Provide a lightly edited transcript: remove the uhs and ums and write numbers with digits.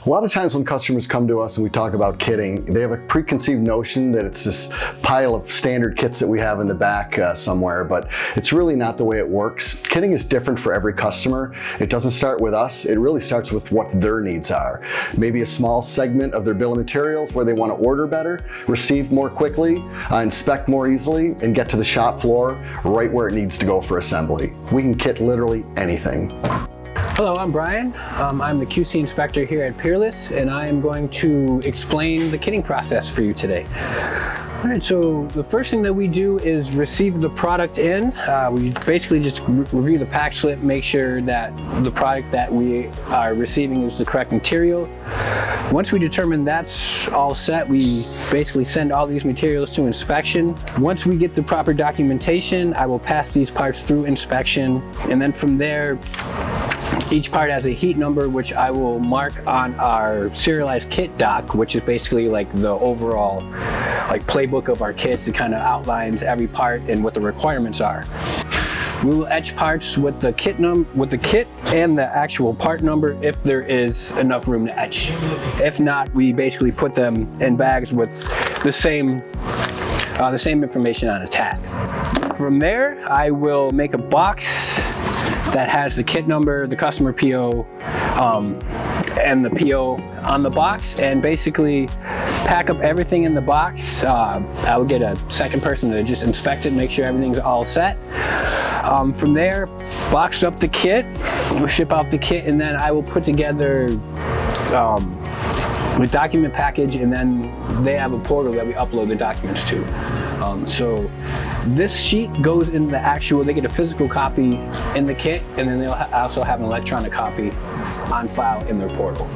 A lot of times when customers come to us and we talk about kitting, they have a preconceived notion that it's this pile of standard kits that we have in the back somewhere, but it's really not the way it works. Kitting is different for every customer. It doesn't start with us. It really starts with what their needs are. Maybe a small segment of their bill of materials where they want to order better, receive more quickly, inspect more easily, and get to the shop floor right where it needs to go for assembly. We can kit literally anything. Hello, I'm Brian. I'm the QC inspector here at Peerless, and I am going to explain the kitting process for you today. All right, so the first thing that we do is receive the product in. We basically just review the pack slip, make sure that the product that we are receiving is the correct material. Once we determine that's all set, we basically send all these materials to inspection. Once we get the proper documentation, I will pass these parts through inspection, and then from there, each part has a heat number, which I will mark on our serialized kit doc, which is basically like the overall playbook of our kits. It kind of outlines every part and what the requirements are. We will etch parts with the kit and the actual part number if there is enough room to etch. If not, we basically put them in bags with the same information on a tag. From there, I will make a box that has the kit number, the customer PO, and the PO on the box, and basically pack up everything in the box. I will get a second person to just inspect it, make sure everything's all set. From there, box up the kit, we'll ship out the kit, and then I will put together the document package, and then they have a portal that we upload the documents to. So this sheet goes in the actual, they get a physical copy in the kit, and then they'll also have an electronic copy on file in their portal.